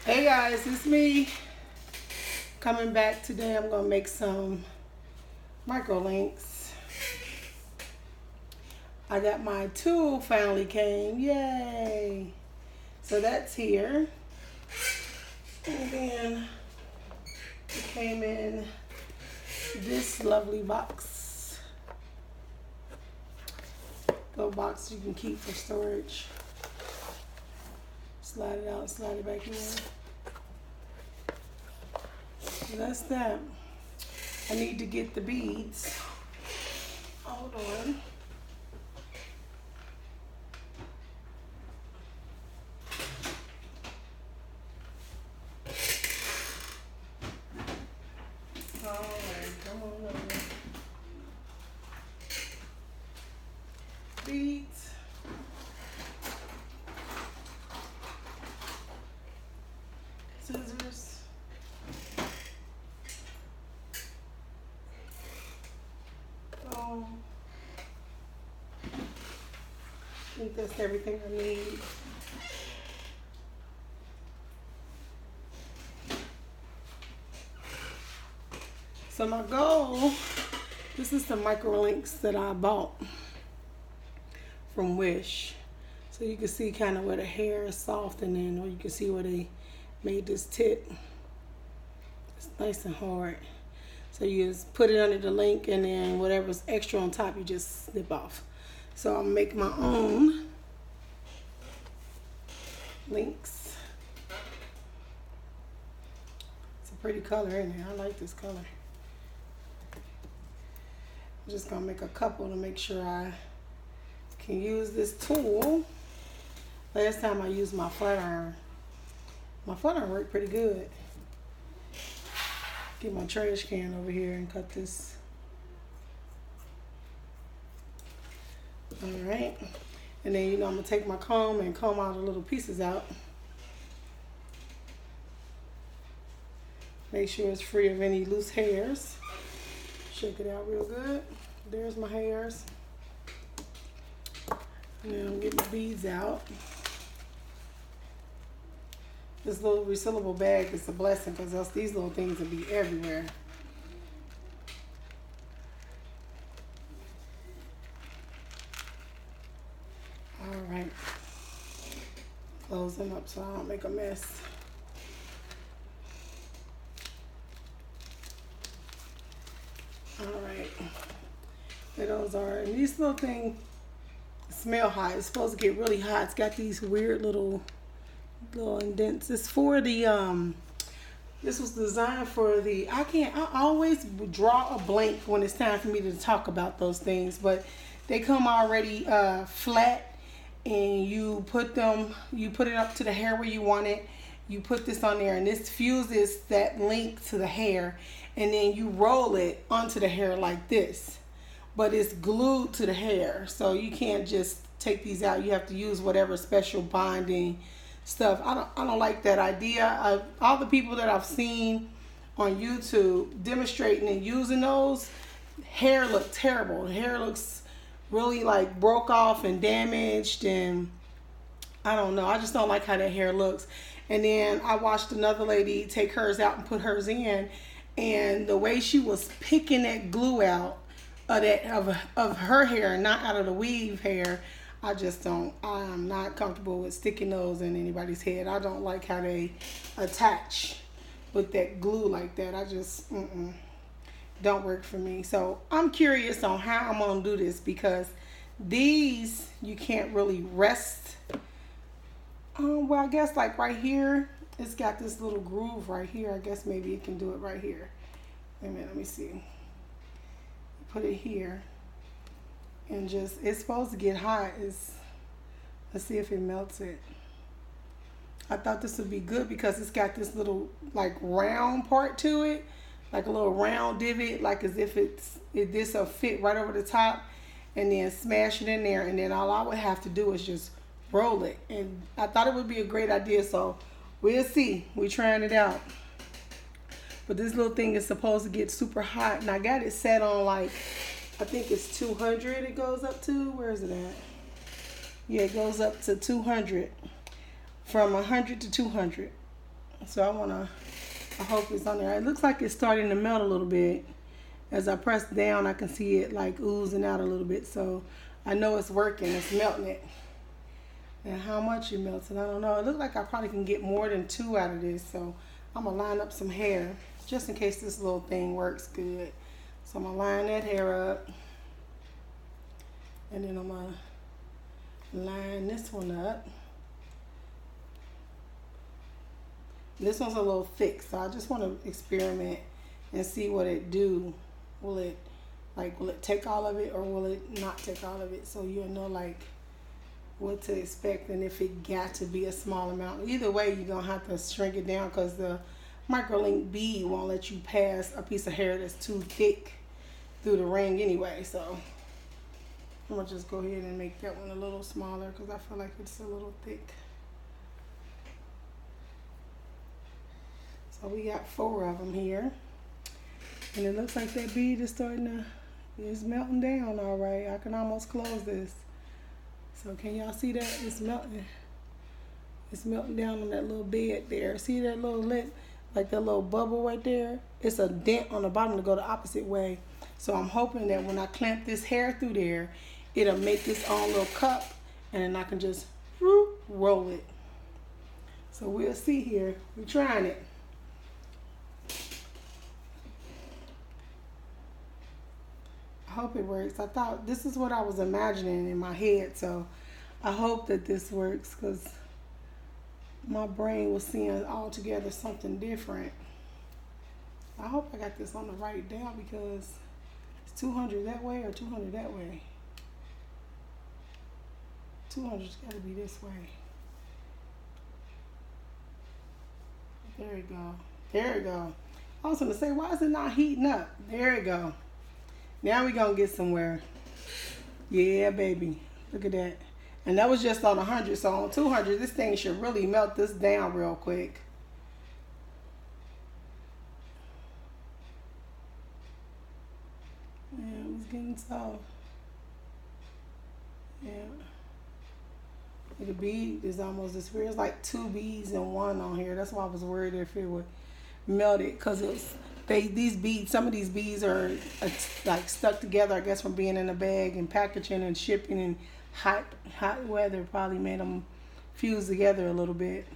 Hey guys, it's me coming back today. I'm gonna make some microlinks. I got my tool finally came, yay! So that's here, and then it came in this lovely box. Little box you can keep for storage. Slide it out, slide it back in. So that's that. I need to get the beads. Hold on. Alright, come on over. Beads. Scissors. I think that's everything I need. So my goal, this is the Microlinks that I bought from Wish. So you can see kind of where the hair is softening, or you can see where they made this tip. It's nice and hard. So you just put it under the link, and then whatever's extra on top, you just snip off. So I'll make my own links. It's a pretty color in there. I like this color. I'm just gonna make a couple to make sure I can use this tool. Last time I used my flat iron. My flat iron worked pretty good. Get my trash can over here and cut this. All right, and then I'm gonna take my comb and comb all the little pieces out. Make sure it's free of any loose hairs. Shake it out real good. There's my hairs. And then I'm getting my beads out. This little resealable bag is a blessing, because else these little things would be everywhere. Alright. Close them up so I don't make a mess. Alright. There those are. And these little things smell hot. It's supposed to get really hot. It's got these weird little indents. It's for the this was designed for the, I always draw a blank when it's time for me to talk about those things, but they come already flat, and you put it up to the hair where you want it. You put this on there, and this fuses that link to the hair, and then you roll it onto the hair like this, but it's glued to the hair, so you can't just take these out. You have to use whatever special bonding stuff. I don't like that idea. All the people that I've seen on YouTube demonstrating and using those, hair look terrible. The hair looks really like broke off and damaged, and I don't know. I just don't like how that hair looks. And then I watched another lady take hers out and put hers in, and the way she was picking that glue out of her hair, not out of the weave hair, I'm not comfortable with sticking those in anybody's head. I don't like how they attach with that glue like that. I just don't work for me. So I'm curious on how I'm gonna do this, because these you can't really rest. Well, I guess like right here, it's got this little groove right here. I guess maybe it can do it right here. Wait a minute, let me see. Put it here, and it's supposed to get hot. Let's see if it melts it. I thought this would be good because it's got this little like round part to it, like a little round divot, like as if this will fit right over the top, and then smash it in there, and then all I would have to do is just roll it. And I thought it would be a great idea, so we'll see. We're trying it out. But this little thing is supposed to get super hot, and I got it set on like, I think it's 200 it goes up to. Where is it at? Yeah, it goes up to 200. From 100 to 200. So I hope it's on there. It looks like it's starting to melt a little bit. As I press down, I can see it like oozing out a little bit. So I know it's working, it's melting it. And how much it melts, and I don't know. It looks like I probably can get more than 2 out of this. So I'm gonna line up some hair just in case this little thing works good. So I'm gonna line that hair up. And then I'm gonna line this one up. This one's a little thick, so I just want to experiment and see what it do. Will it take all of it, or will it not take all of it? So you'll know like what to expect, and if it got to be a small amount. Either way, you're gonna have to shrink it down because the microlink bead won't let you pass a piece of hair that's too thick through the ring anyway. So I'm gonna just go ahead and make that one a little smaller because I feel like it's a little thick. So we got 4 of them here. And it looks like that bead is it's melting down all right. I can almost close this. So can y'all see that? It's melting. It's melting down on that little bed there. See that little lip? Like that little bubble right there? It's a dent on the bottom to go the opposite way. So I'm hoping that when I clamp this hair through there, it'll make its own little cup, and then I can just roll it. So we'll see here. We're trying it. I hope it works. I thought this is what I was imagining in my head, so I hope that this works because my brain was seeing altogether something different. I hope I got this on the right down because it's 200 that way or 200 that way. 200's got to be this way. There we go. There we go. I was going to say, why is it not heating up? There we go. Now we're going to get somewhere. Yeah, baby. Look at that. And that was just on 100. So on 200, this thing should really melt this down real quick. Yeah, it was getting soft. Yeah. The bead is almost as weird. It's like 2 beads in one on here. That's why I was worried if it would melt it, because it's these beads, some of these beads are like stuck together, I guess, from being in a bag and packaging and shipping, and hot weather probably made them fuse together a little bit.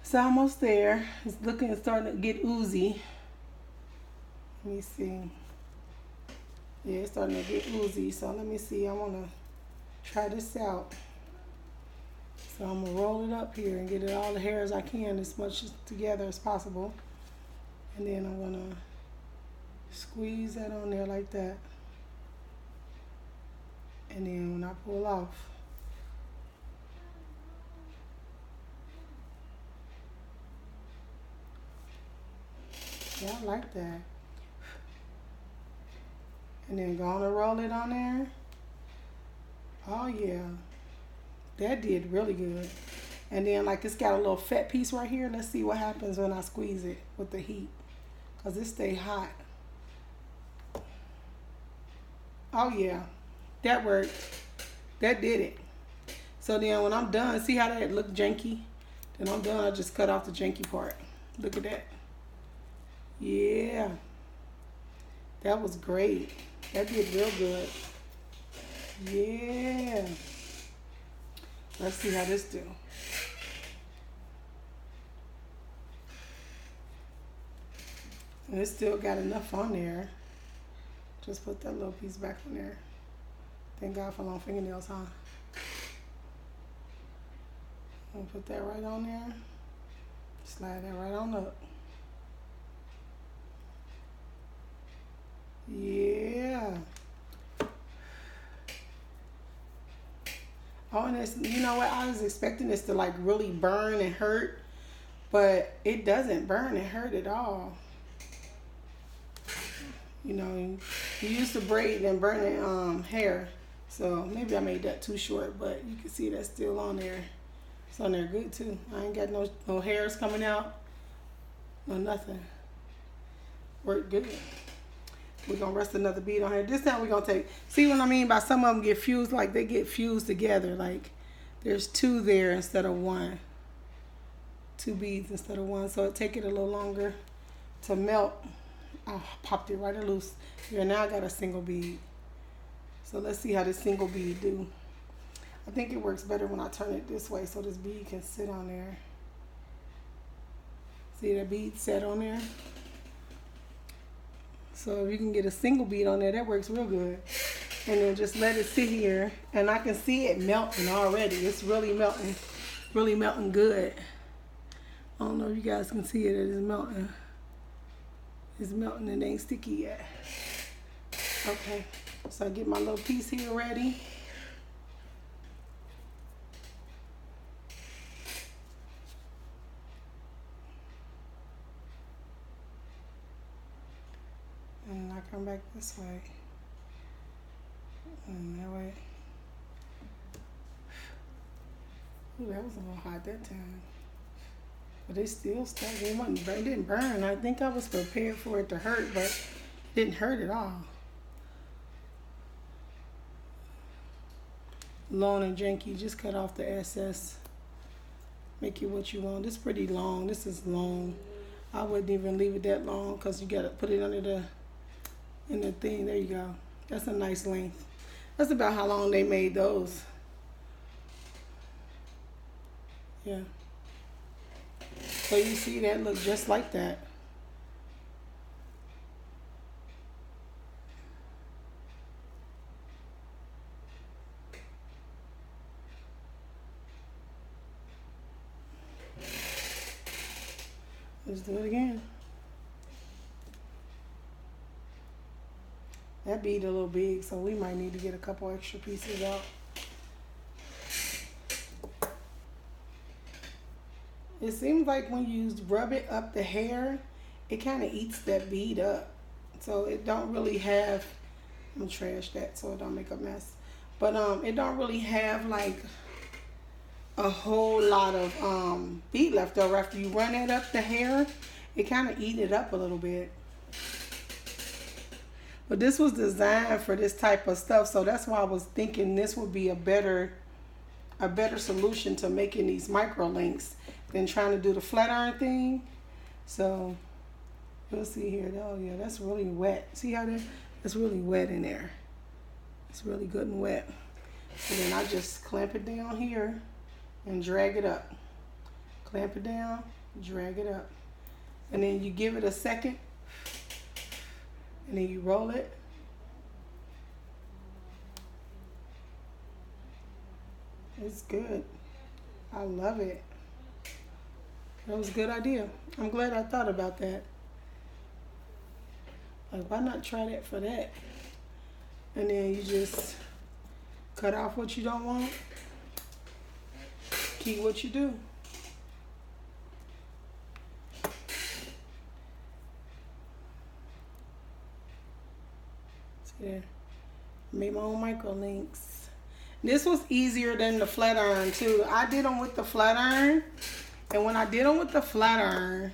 It's almost there. It's starting to get oozy. Let me see. Yeah, it's starting to get oozy. So let me see. I want to try this out. So I'm going to roll it up here and get it all the hair as I can, as much together as possible. And then I'm going to squeeze that on there like that. And then when I pull off, yeah, I like that. And then go on and roll it on there. Oh yeah, that did really good. And then like it's got a little fat piece right here. Let's see what happens when I squeeze it with the heat, because it stay hot. Oh yeah, that worked. That did it. So then when I'm done, see how that looked janky? Then I'm done, I just cut off the janky part. Look at that. Yeah, that was great. That did real good. Yeah. Let's see how this do. And it still got enough on there. Just put that little piece back on there. Thank God for long fingernails, huh? I'm gonna put that right on there. Slide that right on up. Yeah. Oh, and it's, you know what? I was expecting this to like really burn and hurt, but it doesn't burn and hurt at all. You know, you used to braid and burning hair, so maybe I made that too short, but you can see that's still on there. It's on there good too. I ain't got no hairs coming out, no nothing. Worked good. We're gonna rest another bead on here. This time we're gonna take, see what I mean by some of them get fused, like they get fused together, like there's 2 there instead of 1. 2 beads instead of 1, so it take it a little longer to melt. I popped it right loose. Here, now I got a single bead. So let's see how this single bead do. I think it works better when I turn it this way so this bead can sit on there. See that bead set on there? So if you can get a single bead on there, that works real good. And then just let it sit here, and I can see it melting already. It's really melting good. I don't know if you guys can see it, it's melting. It's melting and it ain't sticky yet. Okay, so I get my little piece here ready. And I come back this way. And that way. Ooh, that was a little hot that time. But it still stuck. It didn't burn. I think I was prepared for it to hurt, but it didn't hurt at all. Long and janky, just cut off the excess. Make it what you want. This is pretty long. This is long. I wouldn't even leave it that long because you gotta put it under in the thing. There you go. That's a nice length. That's about how long they made those. Yeah. So you see that look just like that. Let's do it again. That bead a little big, so we might need to get a couple extra pieces out. It seems like when you rub it up the hair, it kind of eats that bead up. So it don't really have, I'm gonna trash that so it don't make a mess. But it don't really have like a whole lot of bead left over. After you run it up the hair, it kind of eat it up a little bit. But this was designed for this type of stuff, so that's why I was thinking this would be a better solution to making these micro links than trying to do the flat iron thing. So we'll see here. Oh yeah, that's really wet. See how that's really wet in there. It's really good and wet. And then I just clamp it down here and drag it up. Clamp it down, drag it up. And then you give it a second. And then you roll it. It's good. I love it. That was a good idea. I'm glad I thought about that. Like, why not try that for that? And then you just cut off what you don't want. Keep what you do. Yeah, made my own Microlinks. This was easier than the flat iron too. I did them with the flat iron, and when I did them with the flat iron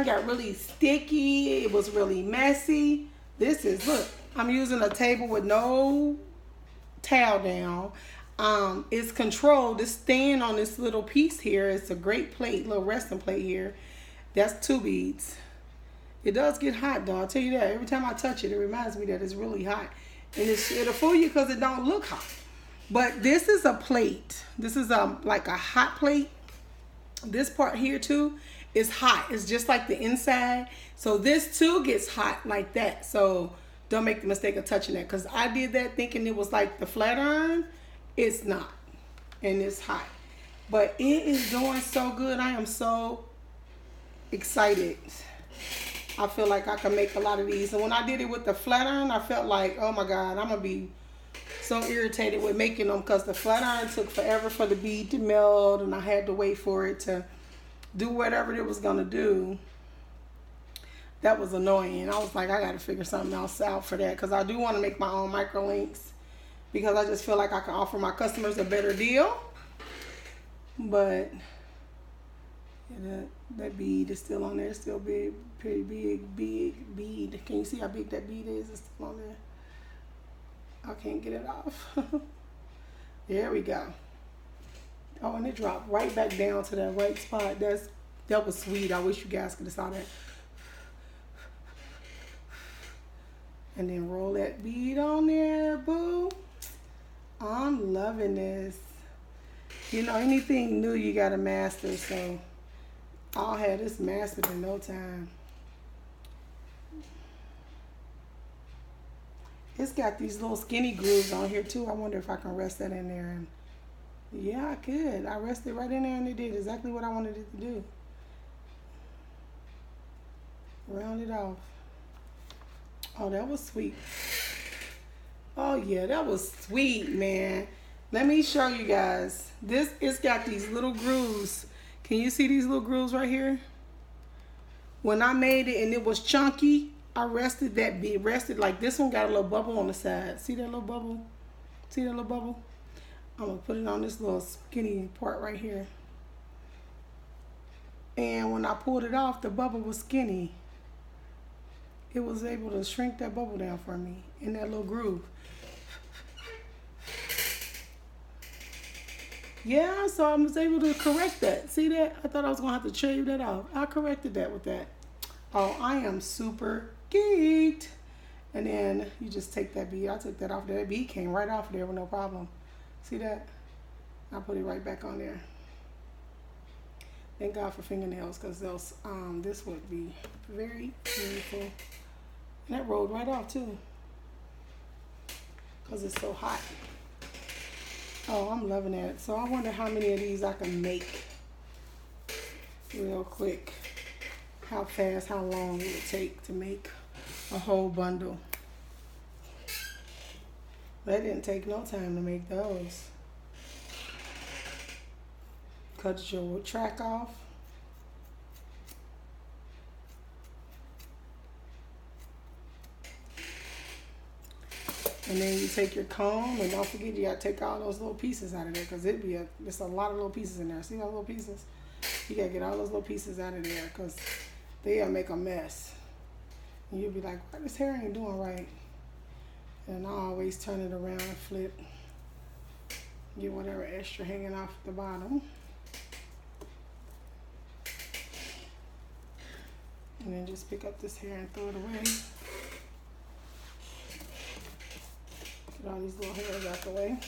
got really sticky. It was really messy. This is, look, I'm using a table with no towel down. It's controlled. It's staying on this little piece here. It's a great plate, little resting plate here. That's 2 beads. It does get hot though, I'll tell you that. Every time I touch it, it reminds me that it's really hot. And it'll fool you because it don't look hot. But this is a plate. This is like a hot plate. This part here too is hot. It's just like the inside. So this too gets hot like that. So don't make the mistake of touching that, because I did that thinking it was like the flat iron. It's not. And it's hot. But it is doing so good. I am so excited. I feel like I can make a lot of these. And when I did it with the flat iron, I felt like, oh my God, I'm going to be so irritated with making them, because the flat iron took forever for the bead to melt, and I had to wait for it to do whatever it was going to do. That was annoying. I was like, I got to figure something else out for that, because I do want to make my own Microlinks, because I just feel like I can offer my customers a better deal. But yeah, that bead is still on there. It's still big, pretty big bead. Can you see how big that bead is? It's still on there. I can't get it off. There we go. Oh, and it dropped right back down to that right spot. That was sweet. I wish you guys could have saw that. And then roll that bead on there, boo. I'm loving this. You know, anything new you gotta master, so I'll have this mastered in no time. It's got these little skinny grooves on here too. I wonder if I can rest that in there. And yeah, I could. I rested right in there and it did exactly what I wanted it to do. Round it off. Oh, that was sweet. Oh yeah, that was sweet, man. Let me show you guys. It's got these little grooves. Can you see these little grooves right here? When I made it and it was chunky, I rested that bit. Rested like this one got a little bubble on the side. See that little bubble? See that little bubble? I'm gonna put it on this little skinny part right here. And when I pulled it off, the bubble was skinny. It was able to shrink that bubble down for me in that little groove. Yeah, so I was able to correct that. See that? I thought I was going to have to shave that off. I corrected that with that. Oh, I am super geeked. And then you just take that bead. I took that off there. That bead came right off there with no problem. See that? I put it right back on there. Thank God for fingernails, because those this would be very beautiful. And that rolled right off too, because it's so hot. Oh, I'm loving that. So I wonder how many of these I can make real quick. How fast, how long it would take to make a whole bundle. That didn't take no time to make those. Cut your track off. And then you take your comb, and don't forget you gotta take all those little pieces out of there, because there's a lot of little pieces in there. See those little pieces? You gotta get all those little pieces out of there, because they'll make a mess. And you'll be like, "What, this hair ain't doing right." And I always turn it around and flip. Get whatever extra hanging off the bottom. And then just pick up this hair and throw it away. Get all these little hairs out the way.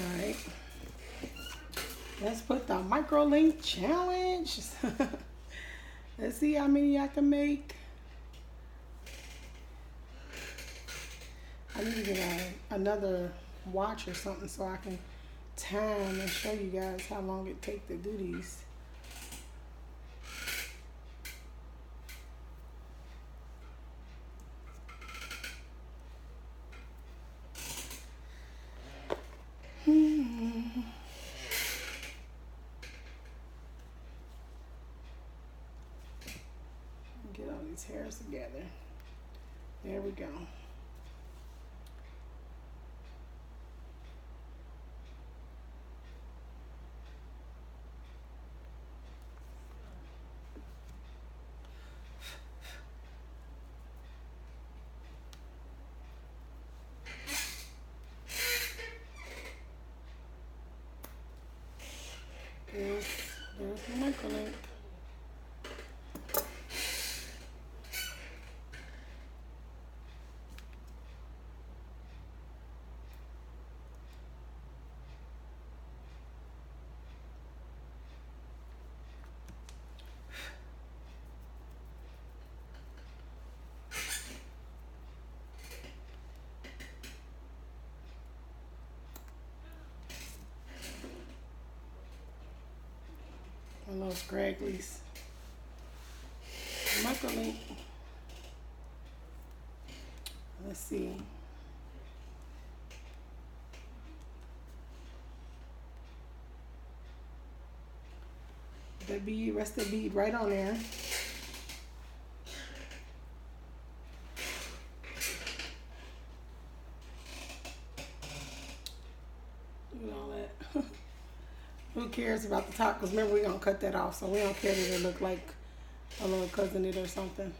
Alright. Let's put the Microlink challenge. Let's see how many I can make. I need to get another watch or something so I can time and show you guys how long it takes to do these. Get all these hairs together. There we go. There's the Microlink. And those scragglies. Microlink. Let's see. That bead, rest the bead right on there. Look at all that. Who cares about the top? Because remember, we're going to cut that off. So we don't care that it look like a little cousin it or something.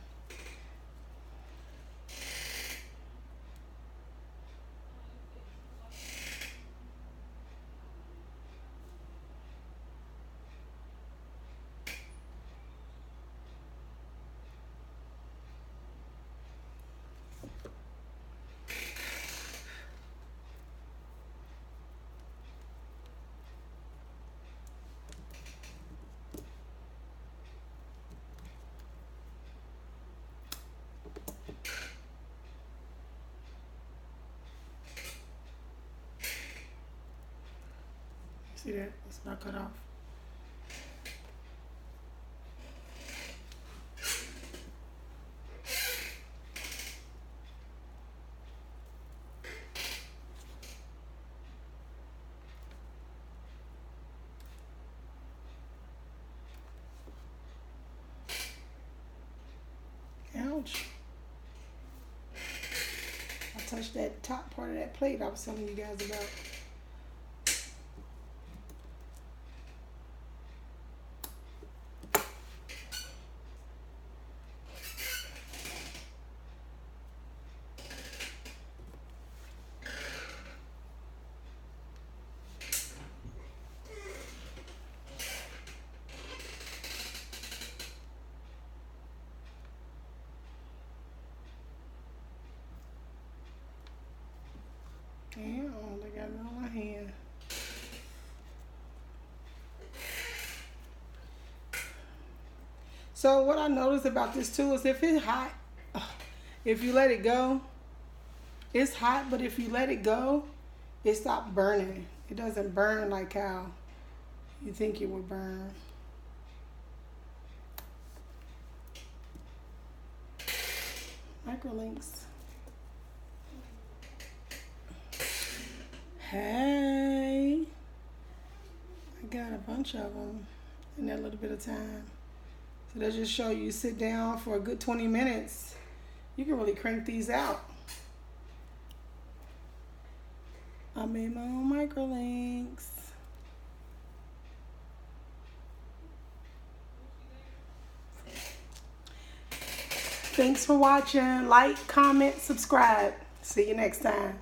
See that? That's what I cut off. Ouch. I touched that top part of that plate I was telling you guys about. Damn, they got it on my hand. So what I noticed about this too is if it's hot, if you let it go, it's hot, but if you let it go, it stops burning. It doesn't burn like how you think it would burn. Microlinks. Hey, I got a bunch of them in that little bit of time. So that just show you sit down for a good 20 minutes. You can really crank these out. I made my own microlinks. Thanks for watching. Like, comment, subscribe. See you next time.